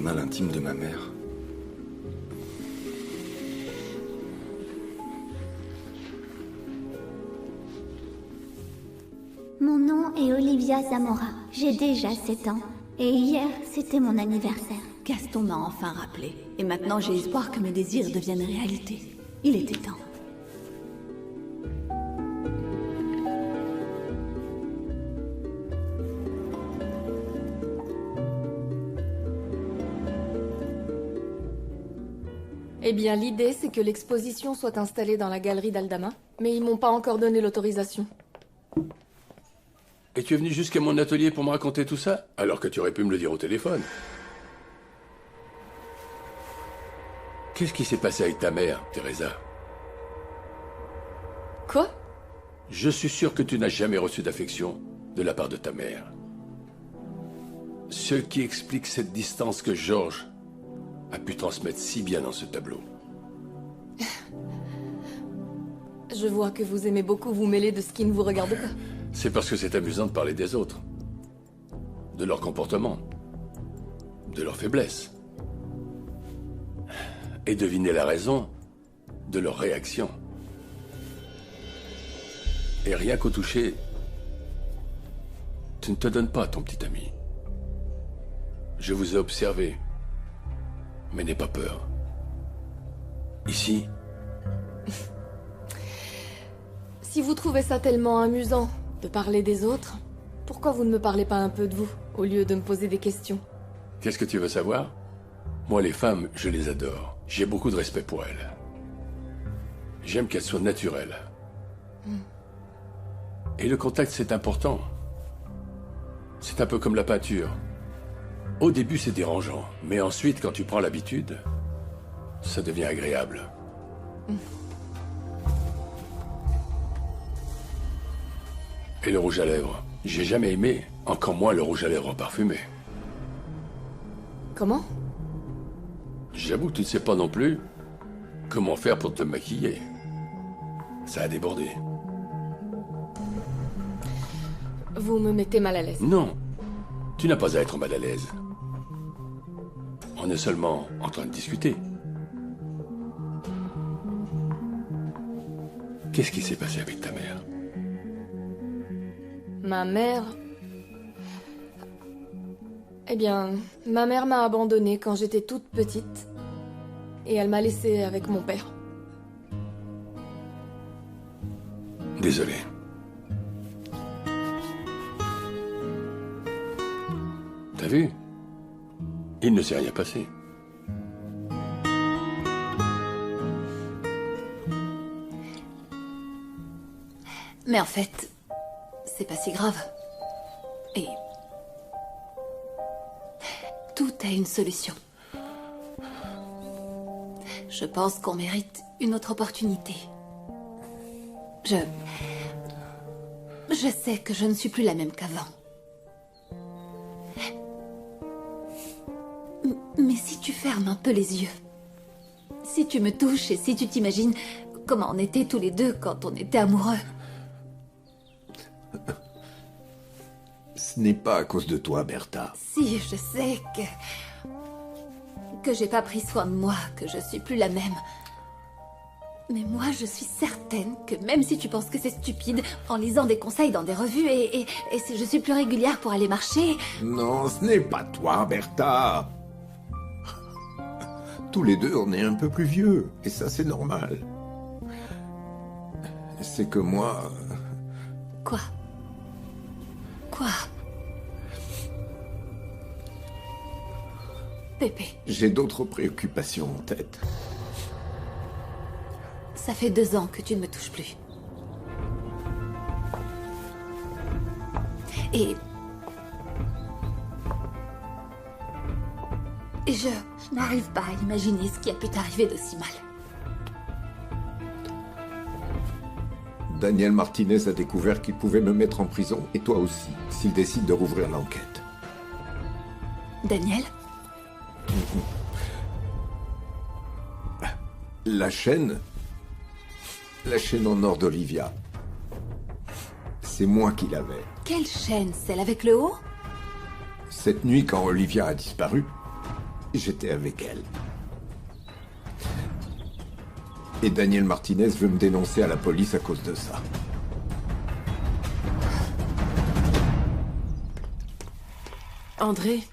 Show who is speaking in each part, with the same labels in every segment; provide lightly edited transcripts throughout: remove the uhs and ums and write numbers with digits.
Speaker 1: journal intime de ma mère.
Speaker 2: Mon nom est Olivia Zamora. J'ai déjà 7 ans. Et hier, c'était mon anniversaire.
Speaker 3: Gaston m'a enfin rappelé. Et maintenant, j'ai espoir que mes désirs deviennent réalité. Il était temps.
Speaker 4: Eh bien, l'idée, c'est que l'exposition soit installée dans la galerie d'Aldama, mais ils m'ont pas encore donné l'autorisation.
Speaker 5: Et tu es venu jusqu'à mon atelier pour me raconter tout ça? Alors que tu aurais pu me le dire au téléphone. Qu'est-ce qui s'est passé avec ta mère, Teresa?
Speaker 4: Quoi?
Speaker 5: Je suis sûr que tu n'as jamais reçu d'affection de la part de ta mère. Ce qui explique cette distance que Georges a pu transmettre si bien dans ce tableau.
Speaker 4: Je vois que vous aimez beaucoup vous mêler de ce qui ne vous regarde pas.
Speaker 5: C'est parce que c'est amusant de parler des autres. De leur comportement. De leurs faiblesses. Et deviner la raison de leur réaction. Et rien qu'au toucher, tu ne te donnes pas, ton petit ami. Je vous ai observé. Mais n'aie pas peur. Ici...
Speaker 4: Si vous trouvez ça tellement amusant de parler des autres, pourquoi vous ne me parlez pas un peu de vous, au lieu de me poser des questions?
Speaker 5: Qu'est-ce que tu veux savoir? Moi, les femmes, je les adore. J'ai beaucoup de respect pour elles. J'aime qu'elles soient naturelles. Et le contact, c'est important. C'est un peu comme la peinture. Au début, c'est dérangeant, mais ensuite, quand tu prends l'habitude, ça devient agréable. Et le rouge à lèvres? J'ai jamais aimé, encore moins le rouge à lèvres parfumé.
Speaker 4: Comment?
Speaker 5: J'avoue que tu ne sais pas non plus comment faire pour te maquiller. Ça a débordé.
Speaker 4: Vous me mettez mal à l'aise.
Speaker 5: Non, tu n'as pas à être mal à l'aise. On est seulement en train de discuter. Qu'est-ce qui s'est passé avec ta mère?
Speaker 4: Ma mère... Eh bien, ma mère m'a abandonnée quand j'étais toute petite. Et elle m'a laissée avec mon père.
Speaker 5: Désolé. T'as vu? Il ne s'est rien passé.
Speaker 3: Mais en fait, c'est pas si grave. Et... tout a une solution. Je pense qu'on mérite une autre opportunité. Je sais que je ne suis plus la même qu'avant. Mais si tu fermes un peu les yeux, si tu me touches et si tu t'imagines comment on était tous les deux quand on était amoureux...
Speaker 6: Ce n'est pas à cause de toi, Bertha.
Speaker 3: Si, je sais que j'ai pas pris soin de moi, que je suis plus la même. Mais moi, je suis certaine que même si tu penses que c'est stupide, en lisant des conseils dans des revues et si je suis plus régulière pour aller marcher...
Speaker 6: Non, ce n'est pas toi, Bertha. Tous les deux, on est un peu plus vieux, et ça, c'est normal. C'est que moi...
Speaker 3: Quoi? Quoi? Pépé.
Speaker 6: J'ai d'autres préoccupations en tête.
Speaker 3: Ça fait 2 ans que tu ne me touches plus. Et je n'arrive pas à imaginer ce qui a pu t'arriver d'aussi mal.
Speaker 6: Daniel Martinez a découvert qu'il pouvait me mettre en prison, et toi aussi, s'il décide de rouvrir l'enquête.
Speaker 3: Daniel?
Speaker 6: La chaîne en or d'Olivia, c'est moi qui l'avais.
Speaker 3: Quelle chaîne? Celle avec le haut?
Speaker 6: Cette nuit, quand Olivia a disparu, j'étais avec elle. Et Daniel Martinez veut me dénoncer à la police à cause de ça.
Speaker 1: André?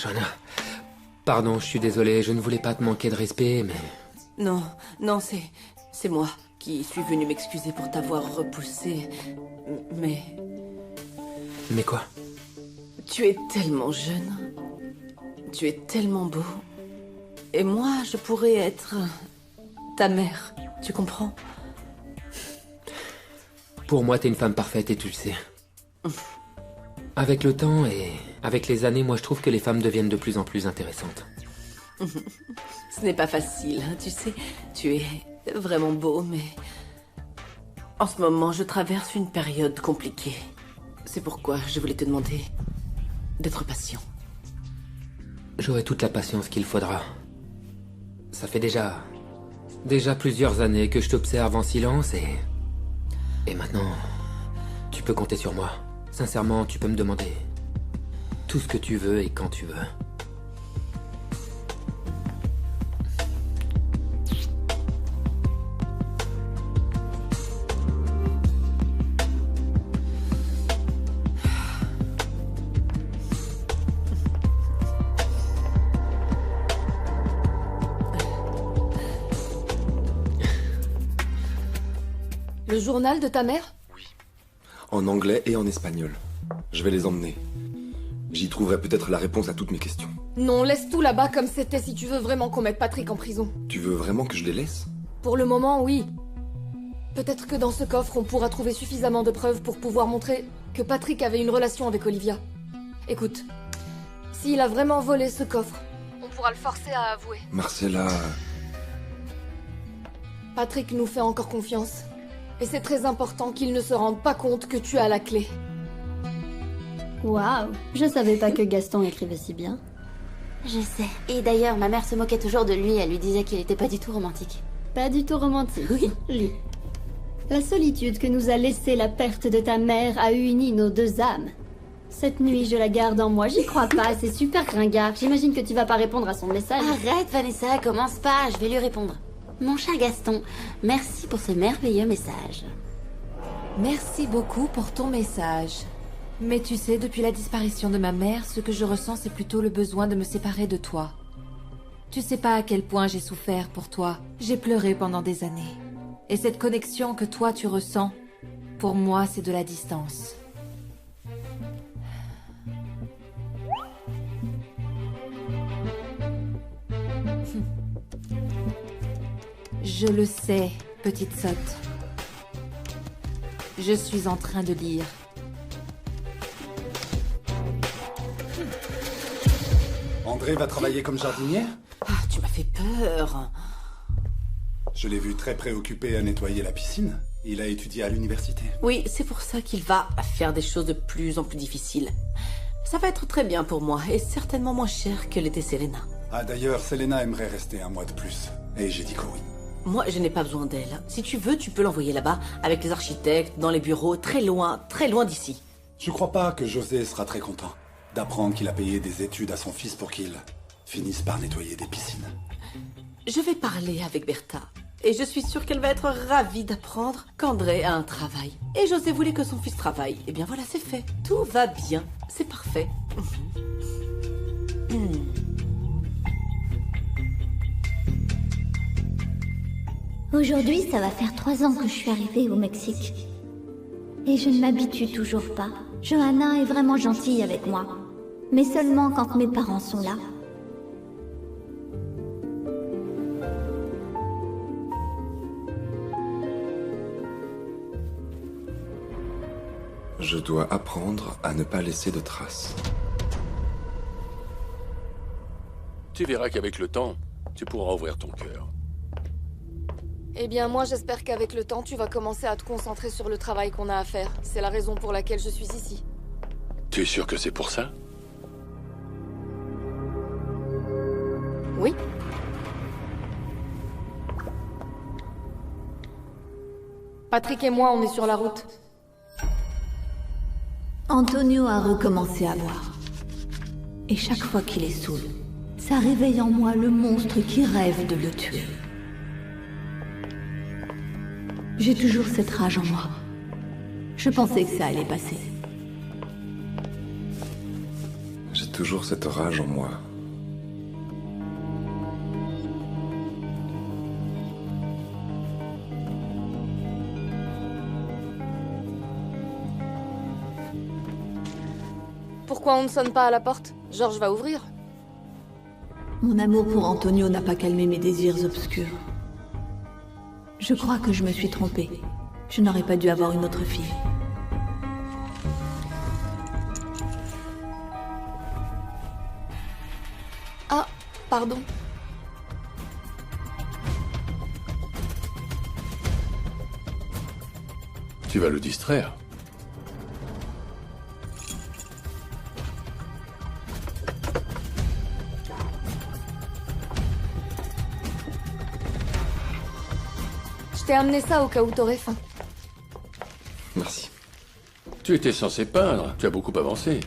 Speaker 7: Joanna, pardon, je suis désolé, je ne voulais pas te manquer de respect, mais...
Speaker 1: Non, non, c'est moi qui suis venu m'excuser pour t'avoir repoussé. Mais
Speaker 7: Mais quoi?
Speaker 1: tu es tellement jeune. Tu es tellement beau. Et moi, je pourrais être ta mère. Tu comprends?
Speaker 7: Pour moi, t'es une femme parfaite et tu le sais. Avec le temps et avec les années, moi je trouve que les femmes deviennent de plus en plus intéressantes.
Speaker 1: Ce n'est pas facile, hein, tu sais. Tu es vraiment beau, mais... En ce moment, je traverse une période compliquée. C'est pourquoi je voulais te demander d'être patient.
Speaker 7: J'aurai toute la patience qu'il faudra. Ça fait déjà plusieurs années que je t'observe en silence et maintenant, tu peux compter sur moi. Sincèrement, tu peux me demander tout ce que tu veux et quand tu veux.
Speaker 4: Le journal de ta mère?
Speaker 8: En anglais et en espagnol. Je vais les emmener. J'y trouverai peut-être la réponse à toutes mes questions.
Speaker 4: Non, laisse tout là-bas comme c'était si tu veux vraiment qu'on mette Patrick en prison.
Speaker 8: Tu veux vraiment que je les laisse?
Speaker 4: Pour le moment, oui. Peut-être que dans ce coffre, on pourra trouver suffisamment de preuves pour pouvoir montrer que Patrick avait une relation avec Olivia. Écoute, s'il a vraiment volé ce coffre, on pourra le forcer à avouer.
Speaker 8: Marcella...
Speaker 4: Patrick nous fait encore confiance. Et c'est très important qu'il ne se rende pas compte que tu as la clé.
Speaker 9: Waouh, je savais pas que Gaston écrivait si bien.
Speaker 10: Je sais. Et d'ailleurs, ma mère se moquait toujours de lui, elle lui disait qu'il était pas du tout romantique.
Speaker 9: Pas du tout romantique.
Speaker 10: Oui.
Speaker 9: Lui. La solitude que nous a laissée la perte de ta mère a uni nos deux âmes. Cette nuit, je la garde en moi, j'y crois pas, c'est super gringard. J'imagine que tu vas pas répondre à son message.
Speaker 10: Arrête, Vanessa, commence pas, je vais lui répondre. Mon cher Gaston, merci pour ce merveilleux message.
Speaker 3: Merci beaucoup pour ton message. Mais tu sais, depuis la disparition de ma mère, ce que je ressens, c'est plutôt le besoin de me séparer de toi. Tu sais pas à quel point j'ai souffert pour toi. J'ai pleuré pendant des années. Et cette connexion que toi tu ressens, pour moi, c'est de la distance. Je le sais, petite sotte. Je suis en train de lire.
Speaker 11: André va travailler comme jardinier?
Speaker 1: Ah, tu m'as fait peur.
Speaker 11: Je l'ai vu très préoccupé à nettoyer la piscine. Il a étudié à l'université.
Speaker 1: Oui, c'est pour ça qu'il va faire des choses de plus en plus difficiles. Ça va être très bien pour moi, et certainement moins cher que l'était Selena.
Speaker 11: Ah d'ailleurs, Selena aimerait rester un mois de plus. Et j'ai dit que oui.
Speaker 1: Moi, je n'ai pas besoin d'elle. Si tu veux, tu peux l'envoyer là-bas, avec les architectes, dans les bureaux, très loin d'ici.
Speaker 11: Je crois pas que José sera très content d'apprendre qu'il a payé des études à son fils pour qu'il finisse par nettoyer des piscines.
Speaker 1: Je vais parler avec Bertha. Et je suis sûre qu'elle va être ravie d'apprendre qu'André a un travail. Et José voulait que son fils travaille. Eh bien voilà, c'est fait. Tout va bien. C'est parfait.
Speaker 2: Aujourd'hui, ça va faire 3 ans que je suis arrivée au Mexique. Et je ne m'habitue toujours pas. Johanna est vraiment gentille avec moi. Mais seulement quand mes parents sont là.
Speaker 8: Je dois apprendre à ne pas laisser de traces.
Speaker 5: Tu verras qu'avec le temps, tu pourras ouvrir ton cœur.
Speaker 4: Eh bien, moi, j'espère qu'avec le temps, tu vas commencer à te concentrer sur le travail qu'on a à faire. C'est la raison pour laquelle je suis ici.
Speaker 5: Tu es sûr que c'est pour ça?
Speaker 4: Oui. Patrick et moi, on est sur la route.
Speaker 2: Antonio a recommencé à boire. Et chaque fois qu'il est saoul, ça réveille en moi le monstre qui rêve de le tuer. J'ai toujours cette rage en moi. Je pensais que ça allait passer.
Speaker 8: J'ai toujours cette rage en moi.
Speaker 4: Pourquoi on ne sonne pas à la porte? Georges va ouvrir.
Speaker 2: Mon amour pour Antonio n'a pas calmé mes désirs obscurs. Je crois que je me suis trompée. Je n'aurais pas dû avoir une autre fille.
Speaker 4: Ah, pardon.
Speaker 5: Tu vas le distraire.
Speaker 4: Je t'ai amené ça au cas où t'aurais faim.
Speaker 8: Merci.
Speaker 5: Tu étais censé peindre. Tu as beaucoup avancé.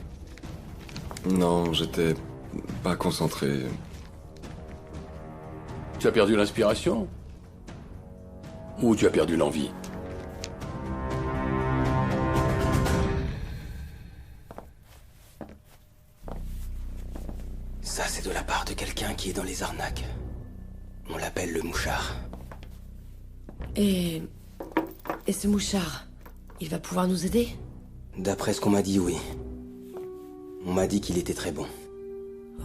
Speaker 8: Non, j'étais pas concentré.
Speaker 5: Tu as perdu l'inspiration? Ou tu as perdu l'envie?
Speaker 12: Ça, c'est de la part de quelqu'un qui est dans les arnaques. On l'appelle le mouchard.
Speaker 1: Et ce mouchard, il va pouvoir nous aider?
Speaker 12: D'après ce qu'on m'a dit, oui. On m'a dit qu'il était très bon.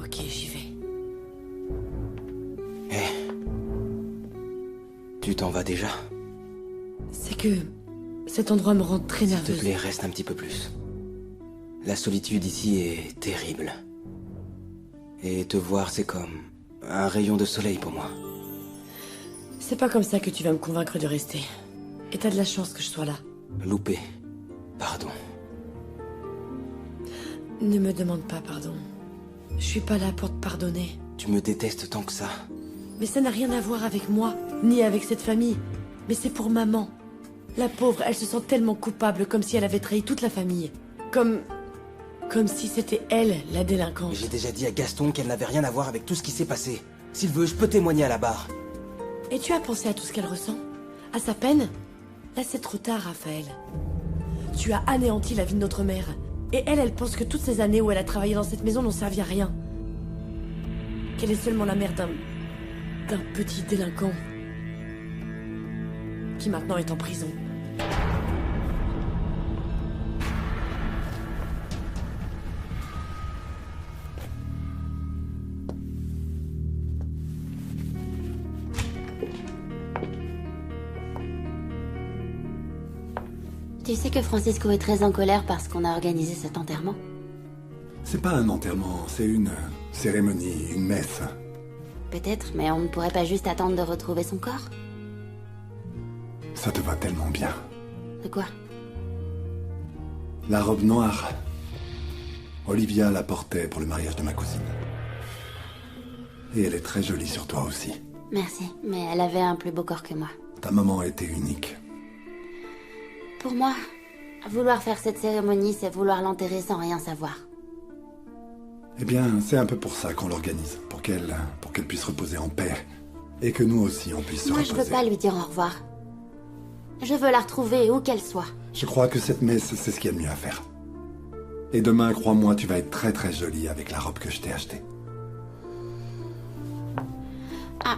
Speaker 1: Ok, j'y vais.
Speaker 12: Hé. Tu t'en vas déjà?
Speaker 1: C'est que cet endroit me rend très nerveuse.
Speaker 12: S'il te plaît, reste un petit peu plus. La solitude ici est terrible. Et te voir, c'est comme un rayon de soleil pour moi.
Speaker 1: C'est pas comme ça que tu vas me convaincre de rester. Et t'as de la chance que je sois là.
Speaker 12: Loupé. Pardon.
Speaker 1: Ne me demande pas pardon. Je suis pas là pour te pardonner.
Speaker 12: Tu me détestes tant que ça.
Speaker 1: Mais ça n'a rien à voir avec moi, ni avec cette famille. Mais c'est pour maman. La pauvre, elle se sent tellement coupable, comme si elle avait trahi toute la famille. Comme si c'était elle, la délinquante.
Speaker 12: J'ai déjà dit à Gaston qu'elle n'avait rien à voir avec tout ce qui s'est passé. S'il veut, je peux témoigner à la barre.
Speaker 1: Et tu as pensé à tout ce qu'elle ressent? À sa peine? Là, c'est trop tard, Raphaël. Tu as anéanti la vie de notre mère. Et elle pense que toutes ces années où elle a travaillé dans cette maison n'ont servi à rien. Qu'elle est seulement la mère d'un petit délinquant. Qui maintenant est en prison.
Speaker 10: Tu sais que Francisco est très en colère parce qu'on a organisé cet enterrement?
Speaker 11: C'est pas un enterrement, c'est une cérémonie, une messe.
Speaker 10: Peut-être, mais on ne pourrait pas juste attendre de retrouver son corps?
Speaker 11: Ça te va tellement bien.
Speaker 10: De quoi?
Speaker 11: La robe noire. Olivia la portait pour le mariage de ma cousine. Et elle est très jolie sur toi aussi.
Speaker 10: Merci, mais elle avait un plus beau corps que moi.
Speaker 11: Ta maman était unique.
Speaker 10: Pour moi, vouloir faire cette cérémonie, c'est vouloir l'enterrer sans rien savoir.
Speaker 11: Eh bien, c'est un peu pour ça qu'on l'organise, pour qu'elle puisse reposer en paix. Et que nous aussi, on puisse se reposer.
Speaker 10: Moi, je veux pas lui dire au revoir. Je veux la retrouver, où qu'elle soit.
Speaker 11: Je crois que cette messe, c'est ce qu'il y a de mieux à faire. Et demain, crois-moi, tu vas être très très jolie avec la robe que je t'ai achetée.
Speaker 10: Ah,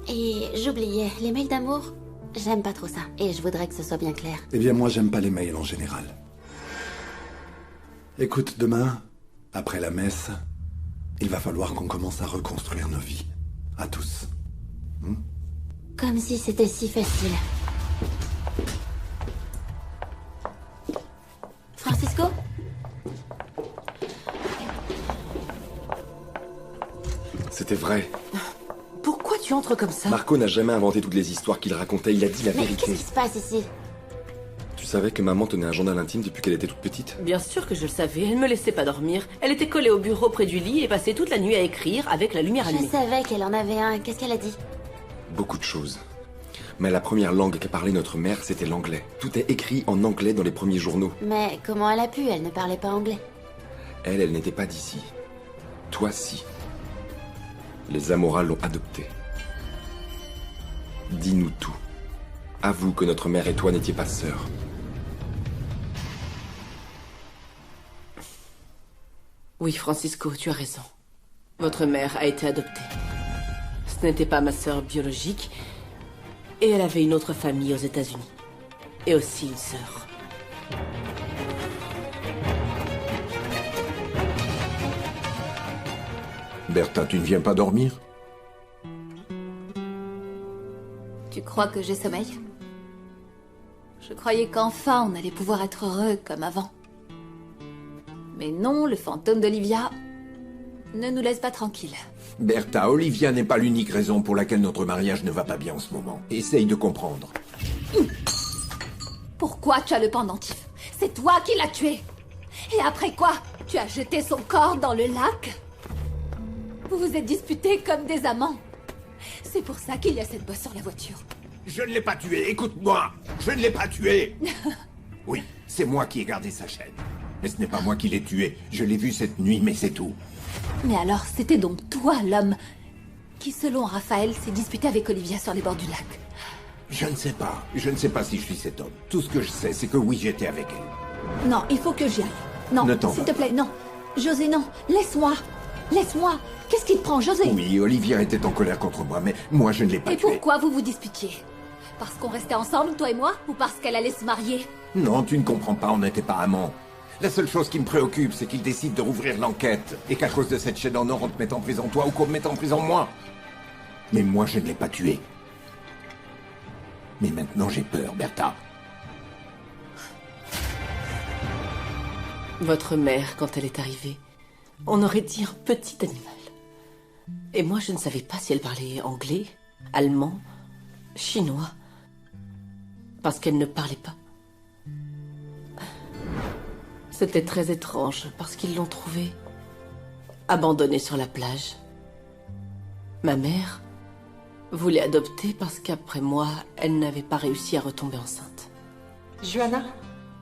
Speaker 10: et j'oubliais, les mails d'amour, j'aime pas trop ça. Et je voudrais que ce soit bien clair.
Speaker 11: Eh bien, moi, j'aime pas les mails en général. Écoute, demain, après la messe, il va falloir qu'on commence à reconstruire nos vies. À tous.
Speaker 10: Comme si c'était si facile. Francisco?
Speaker 8: C'était vrai.
Speaker 1: Pourquoi tu entres comme ça?
Speaker 8: Marco n'a jamais inventé toutes les histoires qu'il racontait, il a dit la
Speaker 10: Mais
Speaker 8: vérité.
Speaker 10: qu'est-ce qui se passe ici?
Speaker 8: Tu savais que maman tenait un journal intime depuis qu'elle était toute petite?
Speaker 1: Bien sûr que je le savais, elle me laissait pas dormir. Elle était collée au bureau près du lit et passait toute la nuit à écrire avec la lumière
Speaker 10: Je
Speaker 1: allumée.
Speaker 10: savais qu'elle en avait un. Qu'est-ce qu'elle a dit?
Speaker 8: Beaucoup de choses. Mais la première langue qu'a parlé notre mère, c'était l'anglais. Tout est écrit en anglais dans les premiers journaux.
Speaker 10: Mais comment elle a pu? Elle ne parlait pas anglais.
Speaker 8: Elle n'était pas d'ici. Toi, si. Les Amora l'ont adoptée. Dis-nous tout. Avoue que notre mère et toi n'étiez pas sœurs.
Speaker 1: Oui, Francisco, tu as raison. Votre mère a été adoptée. Ce n'était pas ma sœur biologique, et elle avait une autre famille aux États-Unis. Et aussi une sœur.
Speaker 6: Bertha, tu ne viens pas dormir?
Speaker 3: Tu crois que j'ai sommeil? Je croyais qu'enfin on allait pouvoir être heureux comme avant. Mais non, le fantôme d'Olivia ne nous laisse pas tranquilles.
Speaker 6: Bertha, Olivia n'est pas l'unique raison pour laquelle notre mariage ne va pas bien en ce moment. Essaye de comprendre.
Speaker 3: Pourquoi tu as le pendentif? C'est toi qui l'as tué. Et après quoi? Tu as jeté son corps dans le lac? Vous vous êtes disputés comme des amants. C'est pour ça qu'il y a cette bosse sur la voiture.
Speaker 6: Je ne l'ai pas tué, écoute-moi. Je ne l'ai pas tué. Oui, c'est moi qui ai gardé sa chaîne. Mais ce n'est pas moi qui l'ai tué. Je l'ai vu cette nuit, mais c'est tout.
Speaker 3: Mais alors, c'était donc toi, l'homme, qui, selon Raphaël, s'est disputé avec Olivia sur les bords du lac.
Speaker 6: Je ne sais pas. Je ne sais pas si je suis cet homme. Tout ce que je sais, c'est que oui, j'étais avec elle.
Speaker 13: Non, il faut que j'y aille. Non,
Speaker 6: Ne t'en
Speaker 13: s'il
Speaker 6: va
Speaker 13: te plaît, non. José, non. Laisse-moi. Laisse-moi. Qu'est-ce qui te prend, José?
Speaker 6: Oui, Olivia était en colère contre moi, mais moi, je ne l'ai pas
Speaker 3: Et
Speaker 6: tuée.
Speaker 3: pourquoi vous vous disputiez? Parce qu'on restait ensemble, toi et moi? Ou parce qu'elle allait se marier?
Speaker 6: Non, tu ne comprends pas, on n'était pas amants. La seule chose qui me préoccupe, c'est qu'il décide de rouvrir l'enquête. Et qu'à cause de cette chaîne en or, on te mette en prison toi ou qu'on me mette en prison moi. Mais moi, je ne l'ai pas tué. Mais maintenant, j'ai peur, Bertha.
Speaker 1: Votre mère, quand elle est arrivée, on aurait dit un petit animal. Et moi, je ne savais pas si elle parlait anglais, allemand, chinois. Parce qu'elle ne parlait pas. C'était très étrange, parce qu'ils l'ont trouvée abandonnée sur la plage. Ma mère voulait adopter parce qu'après moi, elle n'avait pas réussi à retomber enceinte.
Speaker 14: Johanna,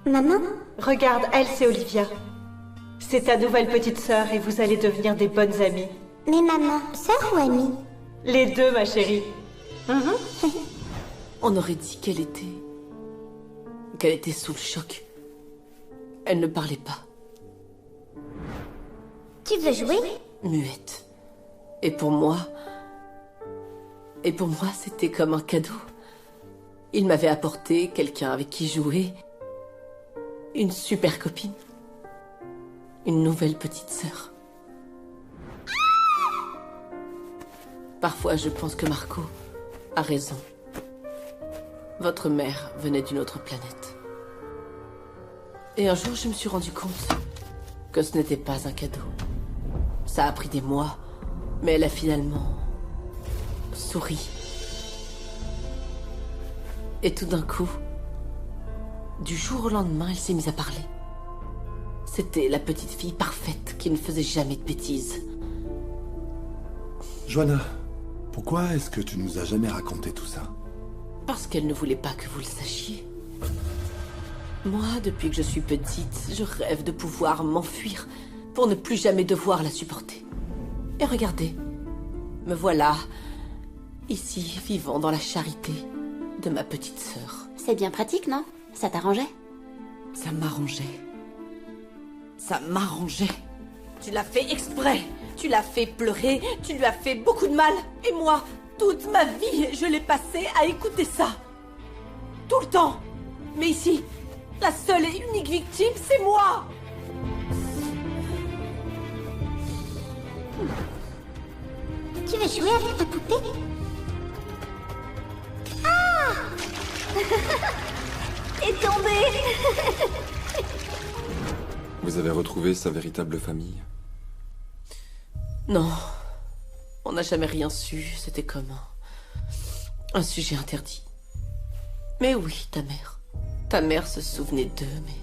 Speaker 2: Maman?
Speaker 14: regarde, elle c'est Olivia. C'est ta nouvelle petite sœur et vous allez devenir des bonnes amies.
Speaker 2: Mais maman, sœur ou amie?
Speaker 14: Les deux, ma chérie.
Speaker 1: On aurait dit qu'elle était sous le choc. Elle ne parlait pas.
Speaker 2: Tu veux jouer?
Speaker 1: Muette. Et pour moi, c'était comme un cadeau. Il m'avait apporté quelqu'un avec qui jouer. Une super copine. Une nouvelle petite sœur. Parfois, je pense que Marco a raison. Votre mère venait d'une autre planète. Et un jour, je me suis rendu compte que ce n'était pas un cadeau. Ça a pris des mois, mais elle a finalement souri. Et tout d'un coup, du jour au lendemain, elle s'est mise à parler. C'était la petite fille parfaite qui ne faisait jamais de bêtises.
Speaker 11: Johanna, pourquoi est-ce que tu nous as jamais raconté tout ça?
Speaker 1: Parce qu'elle ne voulait pas que vous le sachiez. Moi, depuis que je suis petite, je rêve de pouvoir m'enfuir pour ne plus jamais devoir la supporter. Et regardez, me voilà, ici, vivant dans la charité de ma petite sœur.
Speaker 10: C'est bien pratique, non? Ça t'arrangeait?
Speaker 1: Ça m'arrangeait. Ça m'arrangeait. Tu l'as fait exprès. Tu l'as fait pleurer. Tu lui as fait beaucoup de mal. Et moi, toute ma vie, je l'ai passée à écouter ça. Tout le temps. Mais ici, la seule et unique victime, c'est moi.
Speaker 2: Tu veux jouer avec ta poupée? Ah! Est tombée.
Speaker 8: Vous avez retrouvé sa véritable famille?
Speaker 1: Non. On n'a jamais rien su. C'était comme un sujet interdit. Mais oui, ta mère. Ta mère se souvenait d'eux, mais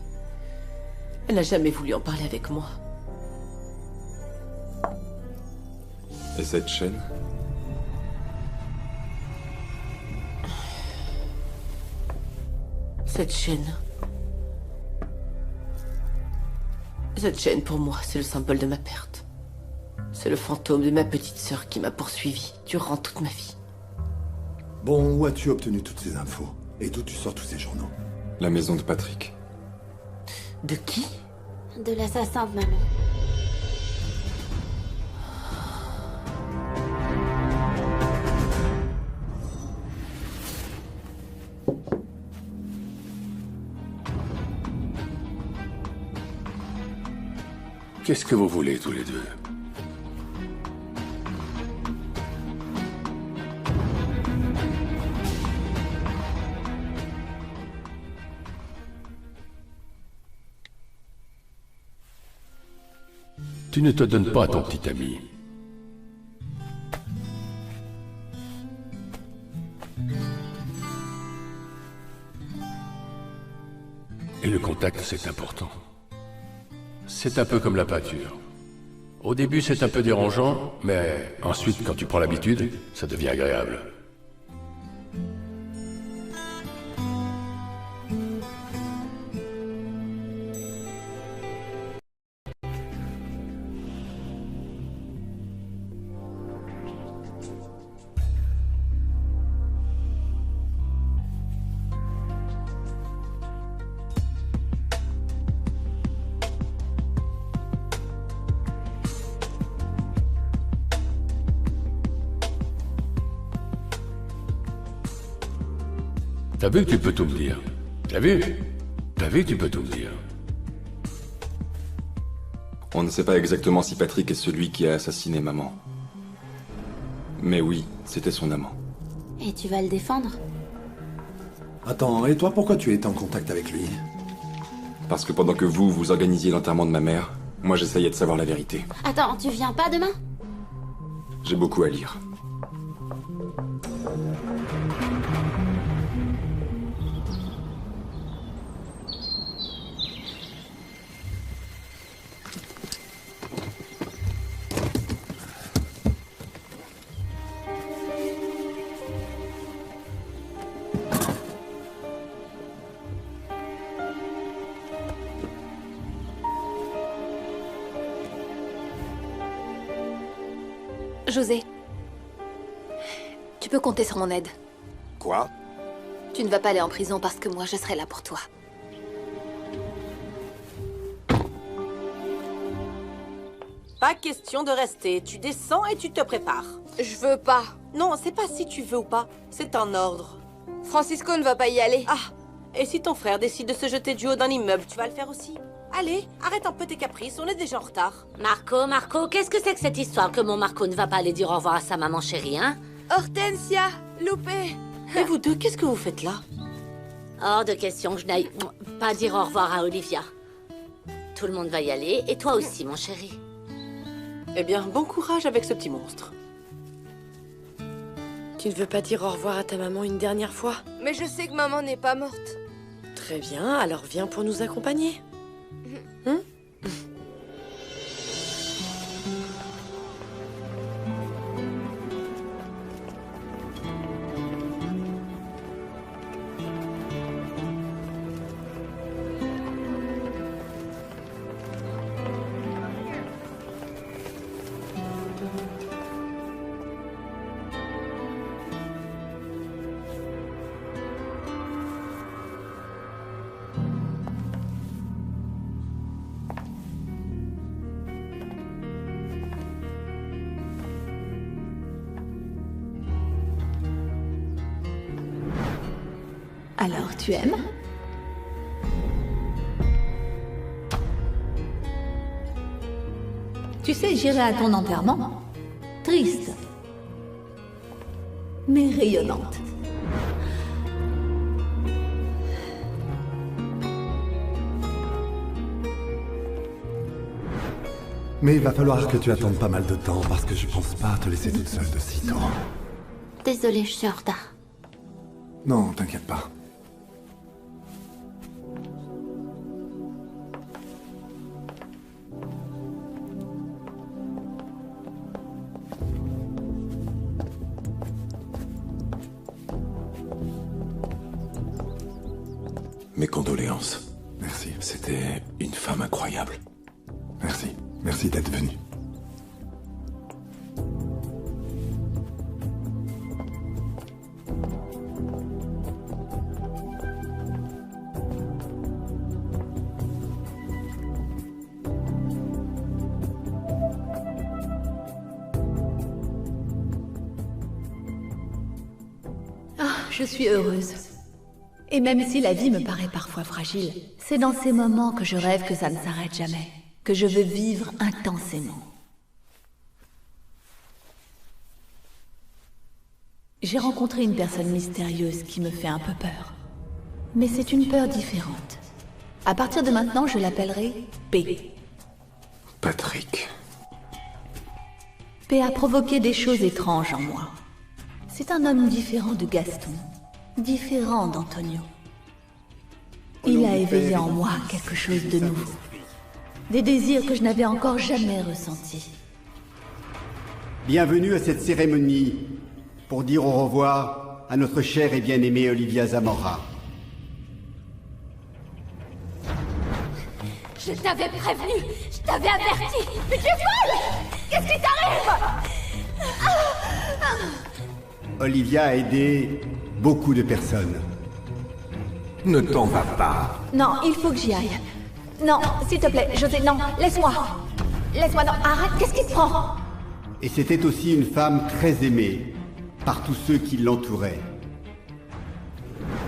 Speaker 1: elle n'a jamais voulu en parler avec moi.
Speaker 8: Et cette chaîne?
Speaker 1: Cette chaîne... Cette chaîne, pour moi, c'est le symbole de ma perte. C'est le fantôme de ma petite sœur qui m'a poursuivi durant toute ma vie.
Speaker 11: Bon, où as-tu obtenu toutes ces infos? Et d'où tu sors tous ces journaux?
Speaker 8: La maison de Patrick.
Speaker 1: De qui?
Speaker 10: De l'assassin de maman.
Speaker 5: Qu'est-ce que vous voulez tous les deux? Tu ne te donnes pas à ton petit ami. Et le contact, c'est important. C'est un peu comme la peinture. Au début, c'est un peu dérangeant, mais ensuite, quand tu prends l'habitude, ça devient agréable. T'as vu que tu peux tout me dire? T'as vu? T'as vu que tu peux tout me dire?
Speaker 8: On ne sait pas exactement si Patrick est celui qui a assassiné maman. Mais oui, c'était son amant.
Speaker 10: Et tu vas le défendre?
Speaker 11: Attends, et toi, pourquoi tu étais en contact avec lui?
Speaker 8: Parce que pendant que vous organisiez l'enterrement de ma mère, moi j'essayais de savoir la vérité.
Speaker 10: Attends, tu viens pas demain?
Speaker 8: J'ai beaucoup à lire.
Speaker 3: José, tu peux compter sur mon aide.
Speaker 6: Quoi?
Speaker 3: Tu ne vas pas aller en prison parce que moi, je serai là pour toi.
Speaker 1: Pas question de rester. Tu descends et tu te prépares.
Speaker 4: Je veux pas.
Speaker 1: Non, c'est pas si tu veux ou pas. C'est un ordre.
Speaker 4: Francisco ne va pas y aller.
Speaker 1: Ah, et si ton frère décide de se jeter du haut d'un immeuble, tu vas le faire aussi? Allez, arrête un peu tes caprices, on est déjà en retard.
Speaker 15: Marco, qu'est-ce que c'est que cette histoire que mon Marco ne va pas aller dire au revoir à sa maman chérie, hein?
Speaker 4: Hortensia, loupé.
Speaker 1: Et vous deux, qu'est-ce que vous faites là?
Speaker 15: Hors de question que je n'aille pas dire au revoir à Olivia. Tout le monde va y aller, et toi aussi, mon chéri.
Speaker 1: Eh bien, bon courage avec ce petit monstre.
Speaker 16: Tu ne veux pas dire au revoir à ta maman une dernière fois?
Speaker 4: Mais je sais que maman n'est pas morte.
Speaker 16: Très bien, alors viens pour nous accompagner. Hein?
Speaker 13: Alors, tu aimes? Tu sais, j'irai à ton enterrement. Triste. Mais rayonnante.
Speaker 11: Mais il va falloir que tu attendes pas mal de temps parce que je pense pas te laisser toute seule de sitôt.
Speaker 10: Désolée, je suis en retard.
Speaker 11: Non, t'inquiète pas.
Speaker 6: Mes condoléances.
Speaker 11: Merci.
Speaker 6: C'était une femme incroyable.
Speaker 11: Merci. Merci d'être venu.
Speaker 13: Je suis heureuse. Et même si la vie me paraît parfois fragile, c'est dans ces moments que je rêve que ça ne s'arrête jamais, que je veux vivre intensément. J'ai rencontré une personne mystérieuse qui me fait un peu peur. Mais c'est une peur différente. À partir de maintenant, je l'appellerai P.
Speaker 6: Patrick.
Speaker 13: P a provoqué des choses étranges en moi. C'est un homme différent de Gaston, différent d'Antonio. Il a éveillé en moi quelque chose de nouveau. Des désirs que je n'avais encore jamais ressentis.
Speaker 17: Bienvenue à cette cérémonie pour dire au revoir à notre chère et bien-aimée Olivia Zamora.
Speaker 3: Je t'avais prévenu, je t'avais averti, mais tu es folle! Qu'est-ce qui t'arrive?
Speaker 17: Olivia a aidé beaucoup de personnes.
Speaker 6: Ne t'en va pas.
Speaker 13: Non, il faut que j'y aille. Non, s'il te plaît, José, non, laisse-moi. Laisse-moi, non, arrête, qu'est-ce qui te prend?
Speaker 17: Et c'était aussi une femme très aimée par tous ceux qui l'entouraient.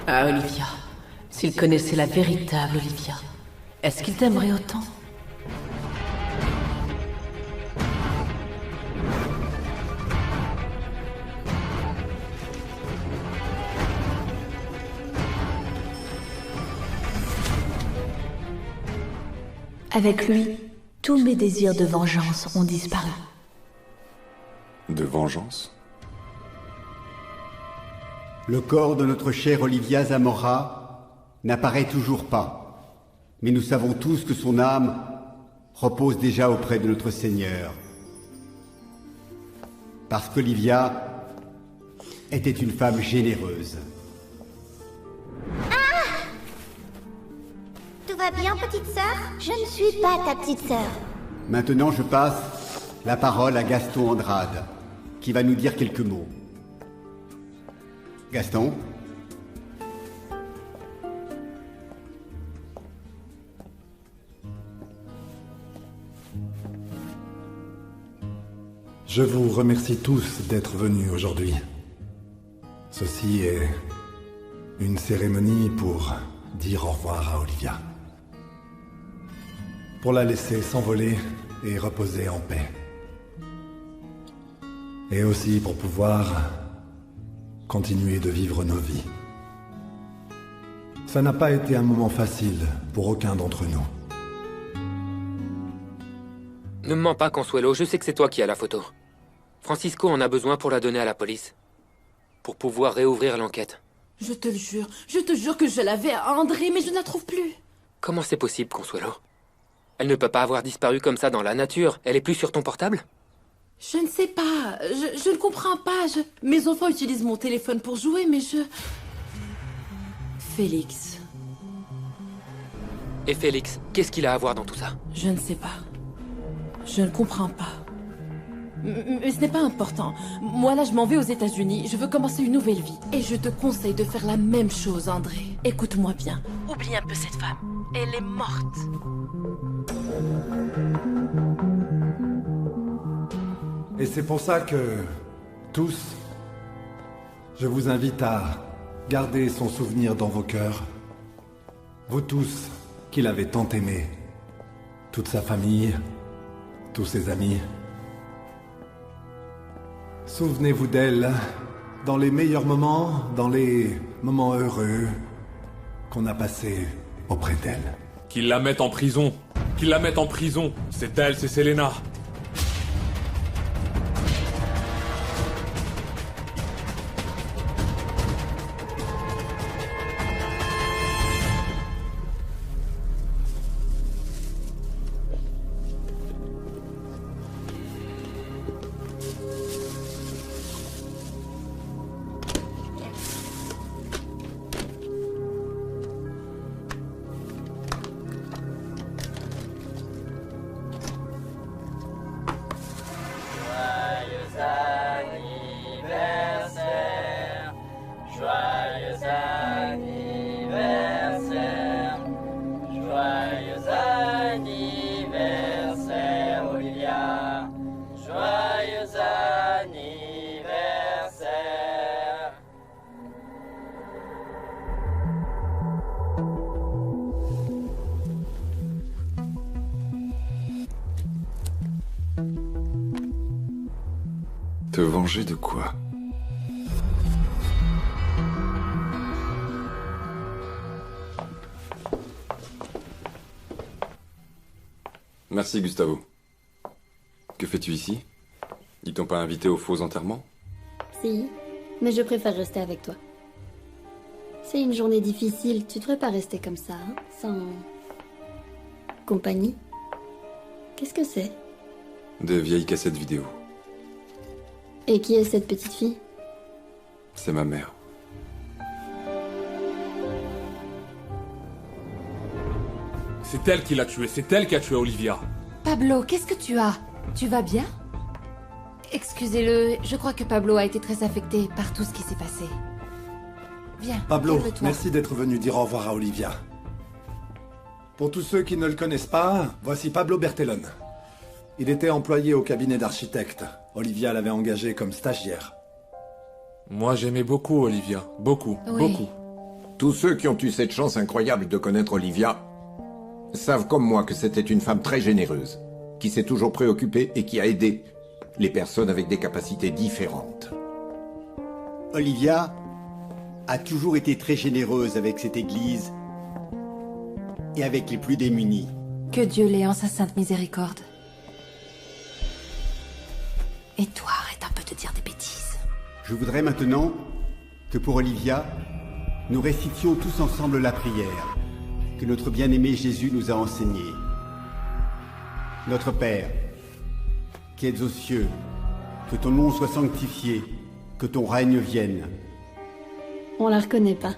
Speaker 1: Ah, Olivia. S'il connaissait la véritable Olivia, est-ce qu'il t'aimerait autant?
Speaker 13: Avec lui, tous mes désirs de vengeance ont disparu.
Speaker 6: De vengeance?
Speaker 17: Le corps de notre chère Olivia Zamora n'apparaît toujours pas. Mais nous savons tous que son âme repose déjà auprès de notre Seigneur. Parce qu'Olivia était une femme généreuse.
Speaker 2: Tout va bien, petite sœur? Je ne suis pas ta petite sœur.
Speaker 17: Maintenant, je passe la parole à Gaston Andrade, qui va nous dire quelques mots. Gaston?
Speaker 11: Je vous remercie tous d'être venus aujourd'hui. Ceci est une cérémonie pour dire au revoir à Olivia. Pour la laisser s'envoler et reposer en paix. Et aussi pour pouvoir continuer de vivre nos vies. Ça n'a pas été un moment facile pour aucun d'entre nous.
Speaker 7: Ne me mens pas, Consuelo, je sais que c'est toi qui as la photo. Francisco en a besoin pour la donner à la police. Pour pouvoir réouvrir l'enquête.
Speaker 1: Je te jure que je l'avais à André, mais je ne la trouve plus.
Speaker 7: Comment c'est possible, Consuelo? Elle ne peut pas avoir disparu comme ça dans la nature. Elle est plus sur ton portable?
Speaker 1: Je ne sais pas. Je ne comprends pas. Mes enfants utilisent mon téléphone pour jouer, mais Félix.
Speaker 7: Et Félix, qu'est-ce qu'il a à voir dans tout ça?
Speaker 1: Je ne sais pas. Je ne comprends pas. Mais ce n'est pas important. Moi, là, je m'en vais aux États-Unis. Je veux commencer une nouvelle vie. Et je te conseille de faire la même chose, André. Écoute-moi bien. Oublie un peu cette femme. Elle est morte.
Speaker 11: Et c'est pour ça que, tous, je vous invite à garder son souvenir dans vos cœurs. Vous tous qui l'avez tant aimé. Toute sa famille, tous ses amis. Souvenez-vous d'elle dans les meilleurs moments, dans les moments heureux qu'on a passés auprès d'elle.
Speaker 18: Qu'ils la mettent en prison. Qu'ils la mettent en prison. C'est elle, c'est Selena.
Speaker 8: venger de quoi? Merci, Gustavo. Que fais-tu ici? Ils t'ont pas invité au faux enterrement?
Speaker 9: Si, mais je préfère rester avec toi. C'est une journée difficile, tu devrais pas rester comme ça, hein, sans... compagnie. Qu'est-ce que c'est?
Speaker 8: De vieilles cassettes vidéo.
Speaker 9: Et qui est cette petite fille?
Speaker 8: C'est ma mère.
Speaker 18: C'est elle qui l'a tué, c'est elle qui a tué Olivia.
Speaker 4: Pablo, qu'est-ce que tu as? Tu vas bien? Excusez-le, je crois que Pablo a été très affecté par tout ce qui s'est passé. Viens,
Speaker 11: Pablo,
Speaker 4: calme-toi.
Speaker 11: merci d'être venu dire au revoir à Olivia. Pour tous ceux qui ne le connaissent pas, voici Pablo Bertellone. Il était employé au cabinet d'architecte. Olivia l'avait engagé comme stagiaire.
Speaker 18: Moi, j'aimais beaucoup Olivia. Beaucoup, beaucoup.
Speaker 6: Tous ceux qui ont eu cette chance incroyable de connaître Olivia savent comme moi que c'était une femme très généreuse, qui s'est toujours préoccupée et qui a aidé les personnes avec des capacités différentes.
Speaker 17: Olivia a toujours été très généreuse avec cette église et avec les plus démunis.
Speaker 4: Que Dieu l'ait en sa sainte miséricorde. Et toi, arrête un peu de dire des bêtises.
Speaker 17: Je voudrais maintenant que pour Olivia, nous récitions tous ensemble la prière que notre bien-aimé Jésus nous a enseignée. Notre Père, qui êtes aux cieux, que ton nom soit sanctifié, que ton règne vienne.
Speaker 9: On la reconnaît pas.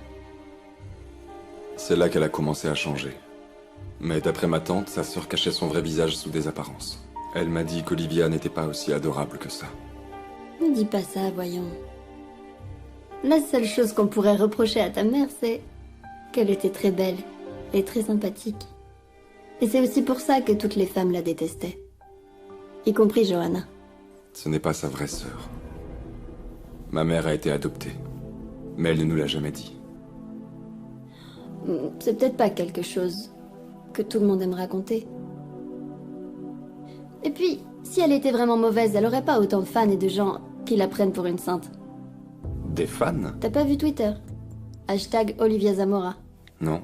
Speaker 8: C'est là qu'elle a commencé à changer. Mais d'après ma tante, sa sœur cachait son vrai visage sous des apparences. Elle m'a dit qu'Olivia n'était pas aussi adorable que ça.
Speaker 9: Ne dis pas ça, voyons. La seule chose qu'on pourrait reprocher à ta mère, c'est qu'elle était très belle et très sympathique. Et c'est aussi pour ça que toutes les femmes la détestaient. Y compris Johanna.
Speaker 8: Ce n'est pas sa vraie sœur. Ma mère a été adoptée. Mais elle ne nous l'a jamais dit.
Speaker 9: C'est peut-être pas quelque chose que tout le monde aime raconter. Et puis, si elle était vraiment mauvaise, elle aurait pas autant de fans et de gens qui la prennent pour une sainte.
Speaker 8: Des fans?
Speaker 9: T'as pas vu Twitter? Hashtag Olivia Zamora.
Speaker 8: Non.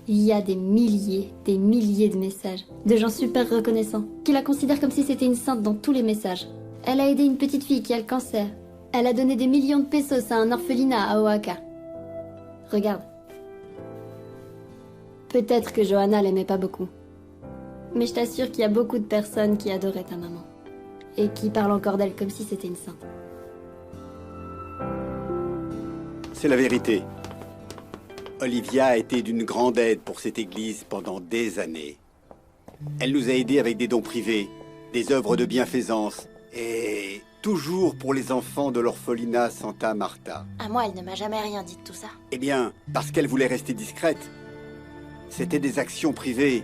Speaker 9: Il y a des milliers de messages de gens super reconnaissants qui la considèrent comme si c'était une sainte dans tous les messages. Elle a aidé une petite fille qui a le cancer. Elle a donné des millions de pesos à un orphelinat à Oaxaca. Regarde. Peut-être que Johanna l'aimait pas beaucoup. Mais je t'assure qu'il y a beaucoup de personnes qui adoraient ta maman. Et qui parlent encore d'elle comme si c'était une sainte.
Speaker 17: C'est la vérité. Olivia a été d'une grande aide pour cette église pendant des années. Elle nous a aidés avec des dons privés, des œuvres de bienfaisance, et toujours pour les enfants de l'orphelinat Santa Marta.
Speaker 10: À moi, elle ne m'a jamais rien dit de tout ça.
Speaker 17: Eh bien, parce qu'elle voulait rester discrète. C'était des actions privées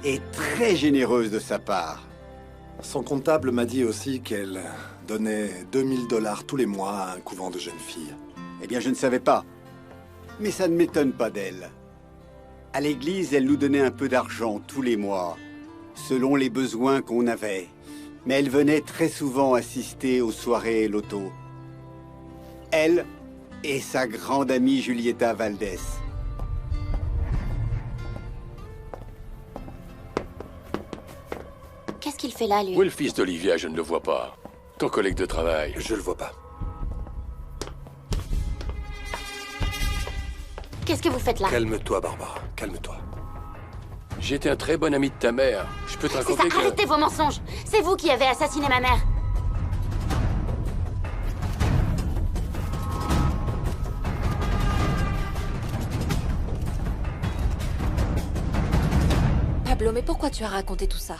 Speaker 17: et très généreuses de sa part.
Speaker 11: Son comptable m'a dit aussi qu'elle donnait 2000 $ tous les mois à un couvent de jeunes filles.
Speaker 17: Eh bien, je ne savais pas. Mais ça ne m'étonne pas d'elle. À l'église, elle nous donnait un peu d'argent tous les mois, selon les besoins qu'on avait. Mais elle venait très souvent assister aux soirées loto. Elle et sa grande amie Julieta Valdés.
Speaker 10: Qu'est-ce qu'il fait là, lui?
Speaker 5: Où est le fils d'Olivia? Je ne le vois pas. Ton collègue de travail?
Speaker 11: Je le vois pas.
Speaker 10: Qu'est-ce que vous faites là?
Speaker 11: Calme-toi, Barbara. Calme-toi.
Speaker 5: J'étais un très bon ami de ta mère. Je peux te
Speaker 10: C'est ça,
Speaker 5: raconter que...
Speaker 10: arrêtez vos mensonges! C'est vous qui avez assassiné ma mère!
Speaker 4: Pablo, mais pourquoi tu as raconté tout ça?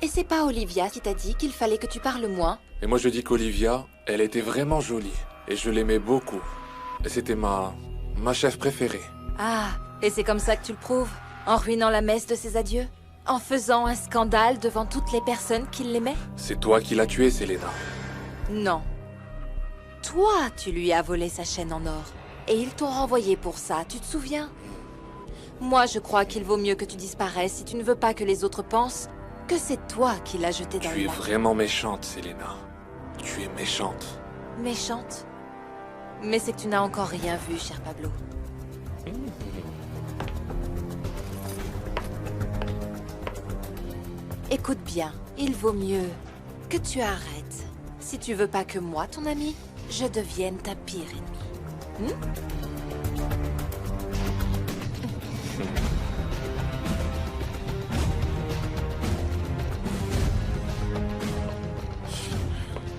Speaker 4: Et c'est pas Olivia qui t'a dit qu'il fallait que tu parles moins?
Speaker 18: Et moi, je dis qu'Olivia, elle était vraiment jolie. Et je l'aimais beaucoup. Et c'était ma chef préférée.
Speaker 4: Ah, et c'est comme ça que tu le prouves? En ruinant la messe de ses adieux? En faisant un scandale devant toutes les personnes qui l'aimaient?
Speaker 18: C'est toi qui l'as tuée, Selena.
Speaker 4: Non. Toi, tu lui as volé sa chaîne en or. Et ils t'ont renvoyé pour ça, tu te souviens? Moi, je crois qu'il vaut mieux que tu disparaisses si tu ne veux pas que les autres pensent que c'est toi qui l'as jeté dans
Speaker 18: Tu
Speaker 4: le
Speaker 18: es
Speaker 4: lac.
Speaker 18: vraiment méchante, Selena. Tu es méchante.
Speaker 19: Méchante? Mais c'est que tu n'as encore rien vu, cher Pablo. Écoute bien, il vaut mieux que tu arrêtes. Si tu veux pas que moi, ton ami, je devienne ta pire ennemie.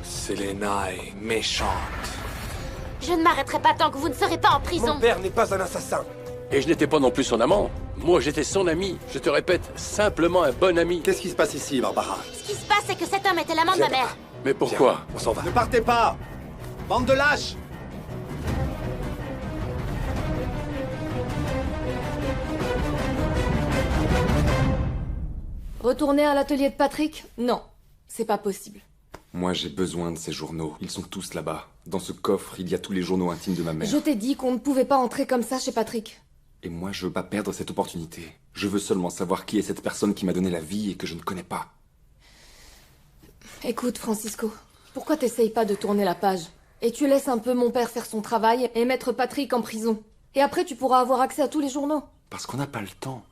Speaker 18: Selena est méchante.
Speaker 10: Je ne m'arrêterai pas tant que vous ne serez pas en prison.
Speaker 20: Mon père n'est pas un assassin.
Speaker 5: Et je n'étais pas non plus son amant. Moi, j'étais son ami. Je te répète, simplement un bon ami.
Speaker 20: Qu'est-ce qui se passe ici, Barbara?
Speaker 10: Ce qui se passe, c'est que cet homme était l'amant de ma mère.
Speaker 5: Mais pourquoi?
Speaker 20: On s'en va.
Speaker 17: Ne partez pas! Bande de lâches!
Speaker 4: Retourner à l'atelier de Patrick? Non, c'est pas possible.
Speaker 8: Moi, j'ai besoin de ces journaux. Ils sont tous là-bas. Dans ce coffre, il y a tous les journaux intimes de ma mère.
Speaker 4: Je t'ai dit qu'on ne pouvait pas entrer comme ça chez Patrick.
Speaker 8: Et moi, je veux pas perdre cette opportunité. Je veux seulement savoir qui est cette personne qui m'a donné la vie et que je ne connais pas.
Speaker 4: Écoute, Francisco, pourquoi t'essayes pas de tourner la page? Et tu laisses un peu mon père faire son travail et mettre Patrick en prison. Et après, tu pourras avoir accès à tous les journaux.
Speaker 8: Parce qu'on n'a pas le temps.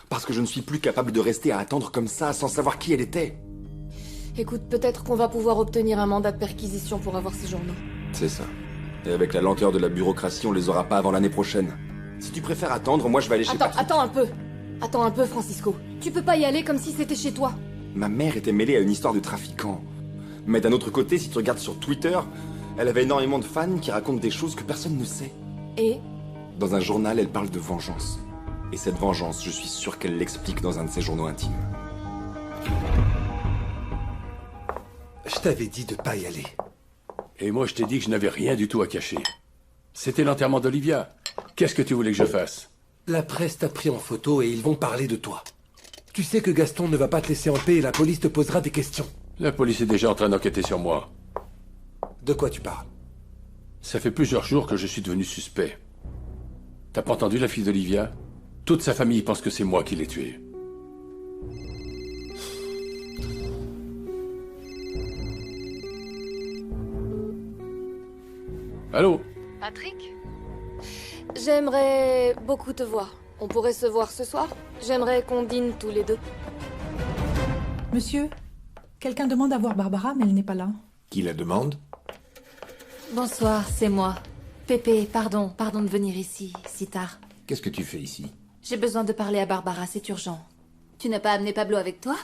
Speaker 8: Parce que je ne suis plus capable de rester à attendre comme ça, sans savoir qui elle était.
Speaker 4: Écoute, peut-être qu'on va pouvoir obtenir un mandat de perquisition pour avoir ces journaux.
Speaker 8: C'est ça. Et avec la lenteur de la bureaucratie, on les aura pas avant l'année prochaine. Si tu préfères attendre, moi je vais aller chez Patrick.
Speaker 4: Attends un peu. Attends un peu, Francisco. Tu peux pas y aller comme si c'était chez toi.
Speaker 8: Ma mère était mêlée à une histoire de trafiquant. Mais d'un autre côté, si tu regardes sur Twitter, elle avait énormément de fans qui racontent des choses que personne ne sait.
Speaker 4: Et?
Speaker 8: Dans un journal, elle parle de vengeance. Et cette vengeance, je suis sûr qu'elle l'explique dans un de ses journaux intimes.
Speaker 20: Je t'avais dit de pas y aller.
Speaker 5: Et moi, je t'ai dit que je n'avais rien du tout à cacher. C'était l'enterrement d'Olivia. Qu'est-ce que tu voulais que je fasse?
Speaker 20: La presse t'a pris en photo et ils vont parler de toi. Tu sais que Gaston ne va pas te laisser en paix et la police te posera des questions.
Speaker 5: La police est déjà en train d'enquêter sur moi.
Speaker 20: De quoi tu parles?
Speaker 5: Ça fait plusieurs jours que je suis devenu suspect. T'as pas entendu la fille d'Olivia? Toute sa famille pense que c'est moi qui l'ai tuée. Allô?
Speaker 4: Patrick? J'aimerais beaucoup te voir. On pourrait se voir ce soir? J'aimerais qu'on dîne tous les deux.
Speaker 21: Monsieur, quelqu'un demande à voir Barbara, mais elle n'est pas là.
Speaker 6: Qui la demande?
Speaker 19: Bonsoir, c'est moi. Pépé, pardon de venir ici, si tard.
Speaker 6: Qu'est-ce que tu fais ici?
Speaker 19: J'ai besoin de parler à Barbara, c'est urgent.
Speaker 3: Tu n'as pas amené Pablo avec toi?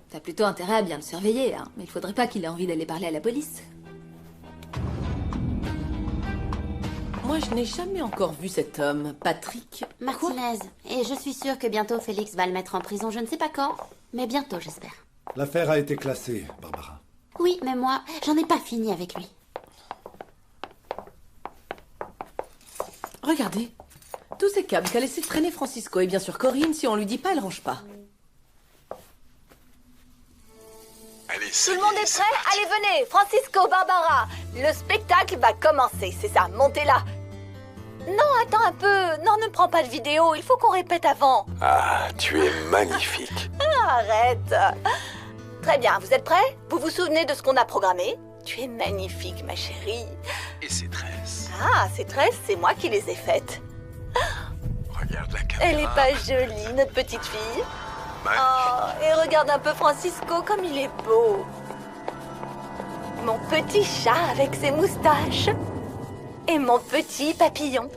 Speaker 3: T'as plutôt intérêt à bien le surveiller, hein. Mais il faudrait pas qu'il ait envie d'aller parler à la police.
Speaker 1: Moi, je n'ai jamais encore vu cet homme, Patrick.
Speaker 10: Martinez. Et je suis sûre que bientôt Félix va le mettre en prison. Je ne sais pas quand, mais bientôt, j'espère.
Speaker 11: L'affaire a été classée, Barbara.
Speaker 10: Oui, mais moi, j'en ai pas fini avec lui.
Speaker 1: Regardez. Tous ces câbles qu'a laissé traîner Francisco. Et bien sûr, Corinne, si on lui dit pas, elle range pas.
Speaker 22: Tout le monde est prêt? Allez, venez! Francisco, Barbara! Le spectacle va commencer, c'est ça, montez là! Non, attends un peu! Non, ne prends pas de vidéo, il faut qu'on répète avant!
Speaker 20: Ah, tu es magnifique!
Speaker 22: Arrête! Très bien, vous êtes prêts? Vous vous souvenez de ce qu'on a programmé? Tu es magnifique, ma chérie!
Speaker 20: Et ces tresses?
Speaker 22: Ah, ces tresses, c'est moi qui les ai faites!
Speaker 20: Regarde la caméra!
Speaker 22: Elle est pas jolie, notre petite fille? Oh, et regarde un peu Francisco comme il est beau. Mon petit chat avec ses moustaches. Et mon petit papillon.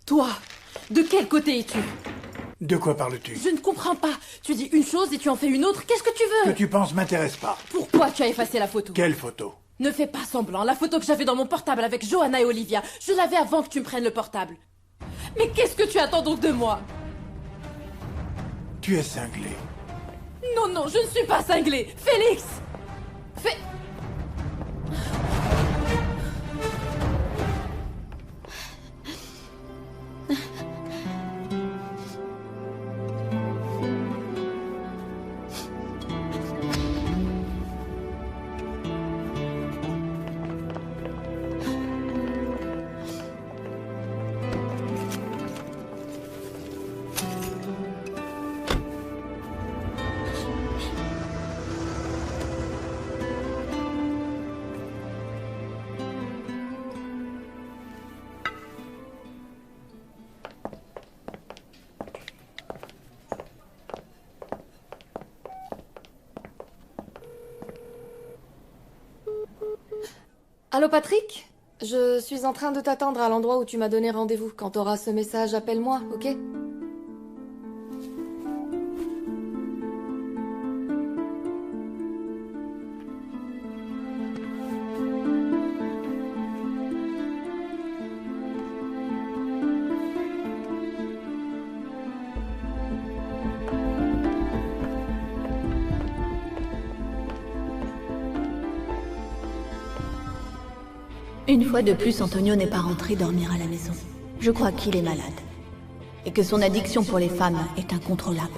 Speaker 1: Toi, de quel côté es-tu?
Speaker 23: De quoi parles-tu?
Speaker 1: Je ne comprends pas. Tu dis une chose et tu en fais une autre. Qu'est-ce que tu veux?
Speaker 23: Ce que tu penses m'intéresse pas.
Speaker 1: Pourquoi tu as effacé la photo?
Speaker 23: Quelle photo?
Speaker 1: Ne fais pas semblant. La photo que j'avais dans mon portable avec Johanna et Olivia, je l'avais avant que tu me prennes le portable. Mais qu'est-ce que tu attends donc de moi?
Speaker 23: Tu es cinglé.
Speaker 1: Non, non, je ne suis pas cinglée. Félix!
Speaker 4: Allô Patrick? Je suis en train de t'attendre à l'endroit où tu m'as donné rendez-vous. Quand t'auras ce message, appelle-moi, ok?
Speaker 13: Une fois de plus, Antonio n'est pas rentré dormir à la maison. Je crois qu'il est malade. Et que son addiction pour les femmes est incontrôlable.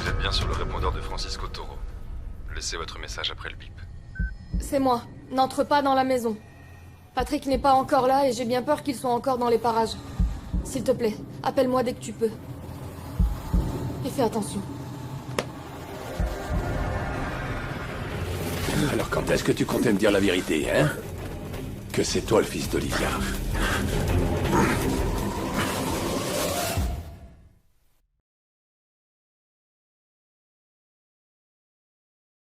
Speaker 8: Vous êtes bien sur le répondeur de Francisco Toro. Laissez votre message après le bip.
Speaker 4: C'est moi. N'entre pas dans la maison. Patrick n'est pas encore là et j'ai bien peur qu'il soit encore dans les parages. S'il te plaît, appelle-moi dès que tu peux. Et fais attention.
Speaker 5: Alors quand est-ce que tu comptais me dire la vérité, hein? Que c'est toi le fils d'Olivia.